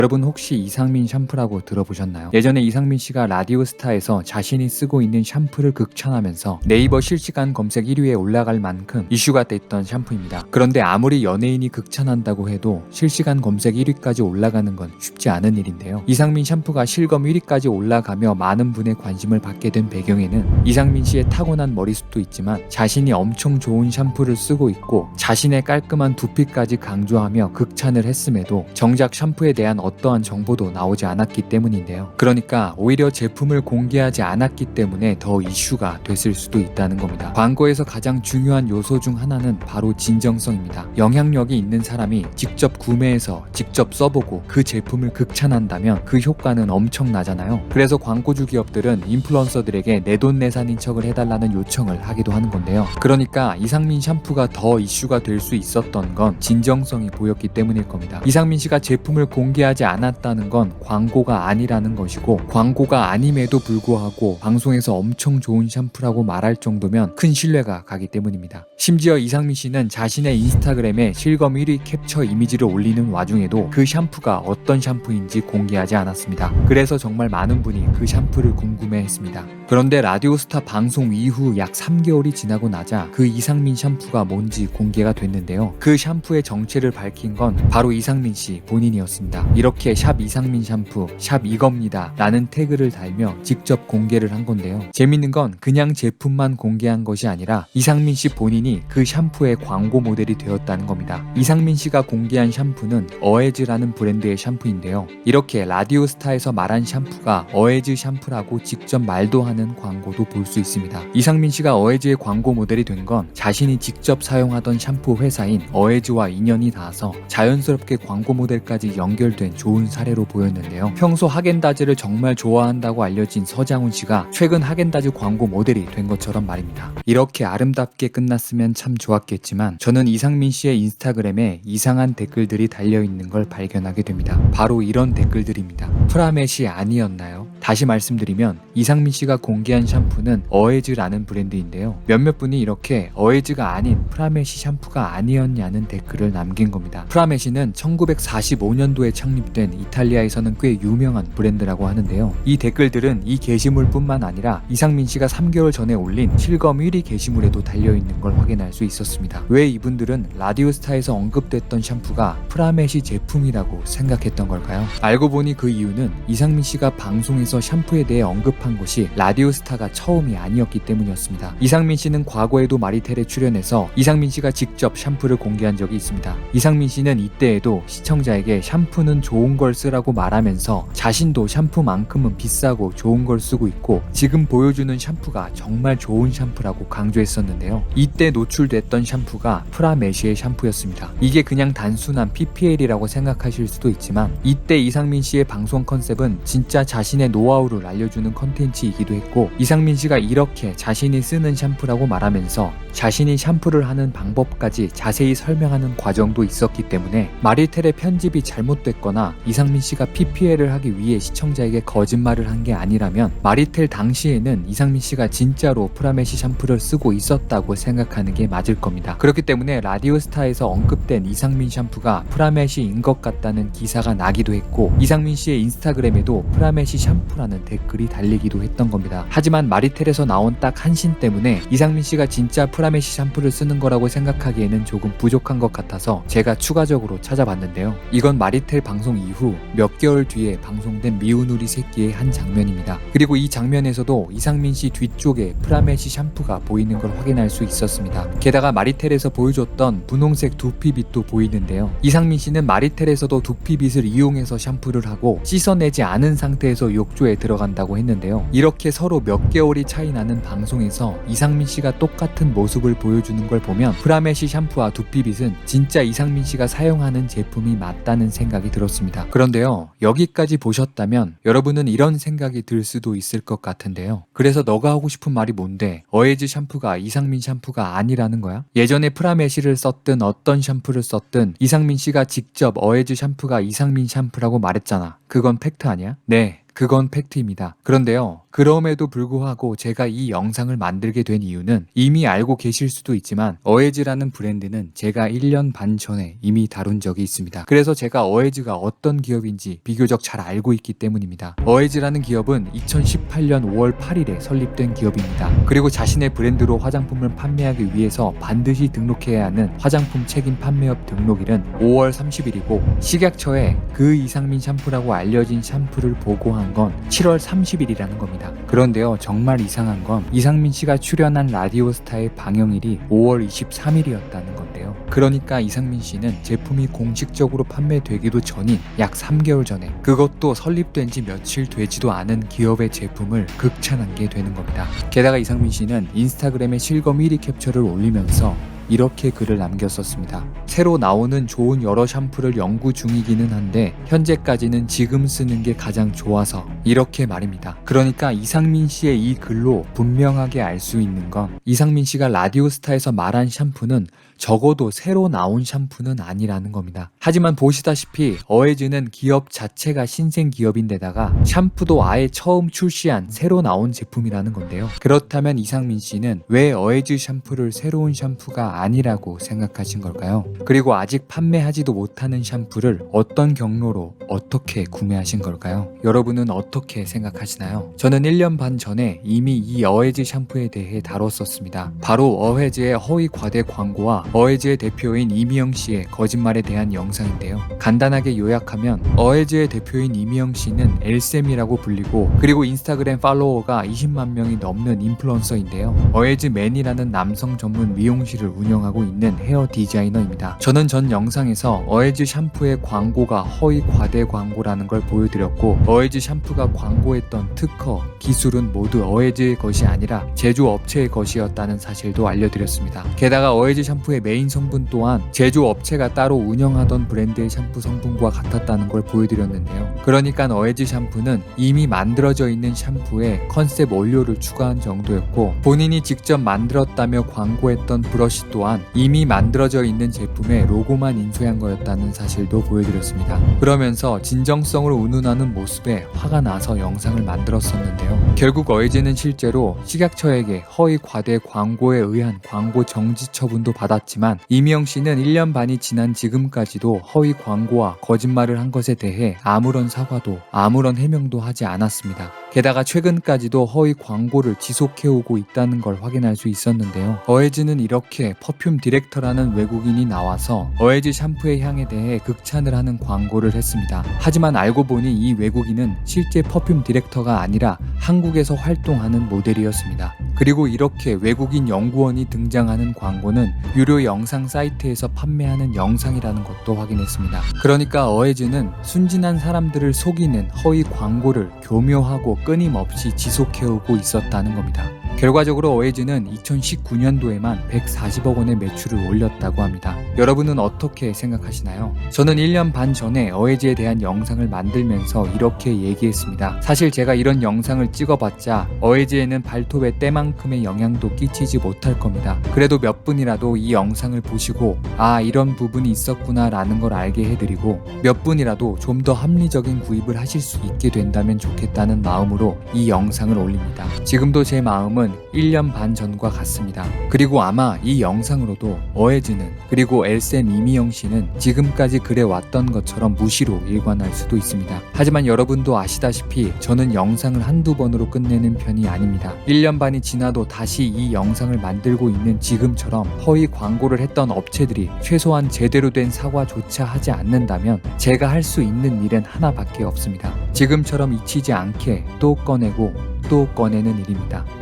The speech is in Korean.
여러분 혹시 이상민 샴푸라고 들어보셨나요? 예전에 이상민 씨가 라디오스타에서 자신이 쓰고 있는 샴푸를 극찬하면서 네이버 실시간 검색 1위에 올라갈 만큼 이슈가 됐던 샴푸입니다. 그런데 아무리 연예인이 극찬한다고 해도 실시간 검색 1위까지 올라가는 건 쉽지 않은 일인데요. 이상민 샴푸가 실검 1위까지 올라가며 많은 분의 관심을 받게 된 배경에는 이상민 씨의 타고난 머리숱도 있지만 자신이 엄청 좋은 샴푸를 쓰고 있고 자신의 깔끔한 두피까지 강조하며 극찬을 했음에도 정작 샴푸에 대한 어떠한 정보도 나오지 않았기 때문인데요. 그러니까 오히려 제품을 공개하지 않았기 때문에 더 이슈가 됐을 수도 있다는 겁니다. 광고에서 가장 중요한 요소 중 하나는 바로 진정성입니다. 영향력이 있는 사람이 직접 구매해서 직접 써보고 그 제품을 극찬한다면 그 효과는 엄청나잖아요. 그래서 광고주 기업들은 인플루언서들에게 내돈내산인 척을 해달라는 요청을 하기도 하는 건데요. 그러니까 이상민 샴푸가 더 이슈가 될 수 있었던 건 진정성이 보였기 때문일 겁니다. 이상민 씨가 제품을 공개하지 않았다는 건 광고가 아니라는 것이고, 광고가 아님에도 불구하고 방송에서 엄청 좋은 샴푸라고 말할 정도면 큰 신뢰가 가기 때문입니다. 심지어 이상민 씨는 자신의 인스타그램에 실검 1위 캡처 이미지를 올리는 와중에도 그 샴푸가 어떤 샴푸인지 공개하지 않았습니다. 그래서 정말 많은 분이 그 샴푸를 궁금해했습니다. 그런데 라디오스타 방송 이후 약 3개월이 지나고 나자 그 이상민 샴푸가 뭔지 공개가 됐는데요. 그 샴푸의 정체를 밝힌 건 바로 이상민 씨 본인이었습니다. 이렇게 샵 이상민 샴푸, 샵 이겁니다 라는 태그를 달며 직접 공개를 한 건데요. 재밌는 건 그냥 제품만 공개한 것이 아니라 이상민 씨 본인이 그 샴푸의 광고 모델이 되었다는 겁니다. 이상민 씨가 공개한 샴푸는 어에즈라는 브랜드의 샴푸인데요. 이렇게 라디오스타에서 말한 샴푸가 어에즈 샴푸라고 직접 말도 하는 광고도 볼 수 있습니다. 이상민 씨가 어에즈의 광고 모델이 된 건 자신이 직접 사용하던 샴푸 회사인 어에즈와 인연이 닿아서 자연스럽게 광고 모델까지 연결된 좋은 사례로 보였는데요. 평소 하겐다즈를 정말 좋아한다고 알려진 서장훈 씨가 최근 하겐다즈 광고 모델이 된 것처럼 말입니다. 이렇게 아름답게 끝났으면 참 좋았겠지만 저는 이상민 씨의 인스타그램에 이상한 댓글들이 달려있는 걸 발견하게 됩니다. 바로 이런 댓글들입니다. 프라멧이 아니었나요? 다시 말씀드리면 이상민 씨가 공개한 샴푸는 어에즈라는 브랜드인데요. 몇몇 분이 이렇게 어에즈가 아닌 프라메시 샴푸가 아니었냐는 댓글을 남긴 겁니다. 프라메시는 1945년도에 창립된 이탈리아에서는 꽤 유명한 브랜드라고 하는데요. 이 댓글들은 이 게시물뿐만 아니라 이상민 씨가 3개월 전에 올린 실검 1위 게시물에도 달려있는 걸 확인할 수 있었습니다. 왜 이분들은 라디오스타에서 언급됐던 샴푸가 프라메시 제품이라고 생각했던 걸까요? 알고 보니 그 이유는 이상민 씨가 방송에서 샴푸에 대해 언급한 것이 라디오스타가 처음이 아니었기 때문이었습니다. 이상민 씨는 과거에도 마리텔에 출연해서 이상민 씨가 직접 샴푸를 공개한 적이 있습니다. 이상민 씨는 이때에도 시청자에게 샴푸는 좋은 걸 쓰라고 말하면서 자신도 샴푸만큼은 비싸고 좋은 걸 쓰고 있고 지금 보여주는 샴푸가 정말 좋은 샴푸라고 강조했었는데요. 이때 노출됐던 샴푸가 프라메시의 샴푸였습니다. 이게 그냥 단순한 PPL이라고 생각하실 수도 있지만 이때 이상민 씨의 방송 컨셉은 진짜 자신의 노하우를 알려주는 컨텐츠이기도 했고 이상민 씨가 이렇게 자신이 쓰는 샴푸라고 말하면서 자신이 샴푸를 하는 방법까지 자세히 설명하는 과정도 있었기 때문에 마리텔의 편집이 잘못됐거나 이상민 씨가 PPL을 하기 위해 시청자에게 거짓말을 한 게 아니라면 마리텔 당시에는 이상민 씨가 진짜로 프라메시 샴푸를 쓰고 있었다고 생각하는 게 맞을 겁니다. 그렇기 때문에 라디오스타에서 언급된 이상민 샴푸가 프라메시인 것 같다는 기사가 나기도 했고 이상민 씨의 인스타그램에도 프라메시 샴푸라는 댓글이 달리기도 했던 겁니다. 하지만 마리텔에서 나온 딱 한 신 때문에 이상민 씨가 진짜 프라메시 샴푸를 쓰는 거라고 생각하기에는 조금 부족한 것 같아서 제가 추가적으로 찾아봤는데요. 이건 마리텔 방송 이후 몇 개월 뒤에 방송된 미운 우리 새끼의 한 장면입니다. 그리고 이 장면에서도 이상민 씨 뒤쪽에 프라메시 샴푸가 보이는 걸 확인할 수 있었습니다. 게다가 마리텔에서 보여줬던 분홍색 두피빗도 보이는데요. 이상민 씨는 마리텔에서도 두피빗을 이용해서 샴푸를 하고 씻어내지 않은 상태에서 욕조에 들어간다고 했는데요. 이렇게 서로 몇 개월이 차이 나는 방송에서 이상민 씨가 똑같은 모습을 보여주는 걸 보면 프라메시 샴푸와 두피빗은 진짜 이상민 씨가 사용하는 제품이 맞다는 생각이 들었습니다. 그런데요, 여기까지 보셨다면 여러분은 이런 생각이 들 수도 있을 것 같은데요. 그래서 너가 하고 싶은 말이 뭔데? 어에즈 샴푸가 이상민 샴푸가 아니라는 거야? 예전에 프라메시를 썼든 어떤 샴푸를 썼든 이상민 씨가 직접 어에즈 샴푸가 이상민 샴푸라고 말했잖아. 그건 팩트 아니야? 네, 그건 팩트입니다. 그런데요, 그럼에도 불구하고 제가 이 영상을 만들게 된 이유는 이미 알고 계실 수도 있지만 어에즈라는 브랜드는 제가 1년 반 전에 이미 다룬 적이 있습니다. 그래서 제가 어에즈가 어떤 기업인지 비교적 잘 알고 있기 때문입니다. 어에즈라는 기업은 2018년 5월 8일에 설립된 기업입니다. 그리고 자신의 브랜드로 화장품을 판매하기 위해서 반드시 등록해야 하는 화장품 책임 판매업 등록일은 5월 30일이고 식약처에 그 이상민 샴푸라고 알려진 샴푸를 보고한 건 7월 30일이라는 겁니다. 그런데요, 정말 이상한 건 이상민 씨가 출연한 라디오스타의 방영일이 5월 23일이었다는 건데요. 그러니까 이상민 씨는 제품이 공식적으로 판매되기도 전인 약 3개월 전에, 그것도 설립된 지 며칠 되지도 않은 기업의 제품을 극찬한 게 되는 겁니다. 게다가 이상민 씨는 인스타그램에 실검 1위 캡처를 올리면서 이렇게 글을 남겼었습니다. 새로 나오는 좋은 여러 샴푸를 연구 중이기는 한데 현재까지는 지금 쓰는 게 가장 좋아서, 이렇게 말입니다. 그러니까 이상민 씨의 이 글로 분명하게 알 수 있는 건 이상민 씨가 라디오스타에서 말한 샴푸는 적어도 새로 나온 샴푸는 아니라는 겁니다. 하지만 보시다시피 어에즈는 기업 자체가 신생 기업인데다가 샴푸도 아예 처음 출시한 새로 나온 제품이라는 건데요. 그렇다면 이상민 씨는 왜 어에즈 샴푸를 새로운 샴푸가 아니라고 생각하신 걸까요? 그리고 아직 판매하지도 못하는 샴푸를 어떤 경로로 어떻게 구매하신 걸까요? 여러분은 어떻게 생각하시나요? 저는 1년 반 전에 이미 이 어에즈 샴푸에 대해 다뤘었습니다. 바로 어에즈의 허위 과대 광고와 어에즈의 대표인 이미영 씨의 거짓말에 대한 영상인데요. 간단하게 요약하면 어에즈의 대표인 이미영 씨는 엘쌤이라고 불리고, 그리고 인스타그램 팔로워가 20만 명이 넘는 인플루언서인데요. 어에즈맨이라는 남성 전문 미용실을 운영하고 있는 헤어 디자이너입니다. 저는 전 영상에서 어에즈 샴푸의 광고가 허위 과대 광고라는 걸 보여드렸고, 어에즈 샴푸가 광고했던 특허, 기술은 모두 어에즈의 것이 아니라 제조업체의 것이었다는 사실도 알려드렸습니다. 게다가 어에즈 샴푸의 메인 성분 또한 제조업체가 따로 운영하던 브랜드의 샴푸 성분과 같았다는 걸 보여드렸는데요. 그러니까 어에즈 샴푸는 이미 만들어져 있는 샴푸에 컨셉 원료를 추가한 정도였고, 본인이 직접 만들었다며 광고했던 브러쉬 또한 이미 만들어져 있는 제품에 로고만 인쇄한 거였다는 사실도 보여드렸습니다. 그러면서 진정성을 운운하는 모습에 화가 나서 영상을 만들었었는데요. 결국 어에즈는 실제로 식약처에게 허위 과대 광고에 의한 광고 정지 처분도 받았지만 이미영 씨는 1년 반이 지난 지금까지도 허위 광고와 거짓말을 한 것에 대해 아무런 사과도 아무런 해명도 하지 않았습니다. 게다가 최근까지도 허위 광고를 지속해오고 있다는 걸 확인할 수 있었는데요. 어에즈는 이렇게 퍼퓸 디렉터라는 외국인이 나와서 어에즈 샴푸의 향에 대해 극찬을 하는 광고를 했습니다. 하지만 알고 보니 이 외국인은 실제 퍼퓸 디렉터가 아니라 한국에서 활동하는 모델이었습니다. 그리고 이렇게 외국인 연구원이 등장하는 광고는 유료 영상 사이트에서 판매하는 영상이라는 것도 확인했습니다. 그러니까 어에즈는 순진한 사람들을 속이는 허위 광고를 교묘하고 끊임없이 지속해오고 있었다는 겁니다. 결과적으로 어에즈는 2019년도에만 140억 원의 매출을 올렸다고 합니다. 여러분은 어떻게 생각하시나요? 저는 1년 반 전에 어에즈에 대한 영상을 만들면서 이렇게 얘기했습니다. 사실 제가 이런 영상을 찍어봤자 어에즈에는 발톱의 때만큼의 영향도 끼치지 못할 겁니다. 그래도 몇 분이라도 이 영상을 보시고 아, 이런 부분이 있었구나 라는 걸 알게 해드리고, 몇 분이라도 좀 더 합리적인 구입을 하실 수 있게 된다면 좋겠다는 마음으로 이 영상을 올립니다. 지금도 제 마음은 1년 반 전과 같습니다. 그리고 아마 이 영상으로도 어에즈는, 그리고 엘센 이미영 씨는 지금까지 그래왔던 것처럼 무시로 일관할 수도 있습니다. 하지만 여러분도 아시다시피 저는 영상을 한두 번으로 끝내는 편이 아닙니다. 1년 반이 지나도 다시 이 영상을 만들고 있는 지금처럼 허위 광고를 했던 업체들이 최소한 제대로 된 사과조차 하지 않는다면 제가 할 수 있는 일은 하나밖에 없습니다. 지금처럼 잊히지 않게 또 꺼내고 또 꺼내는 일입니다.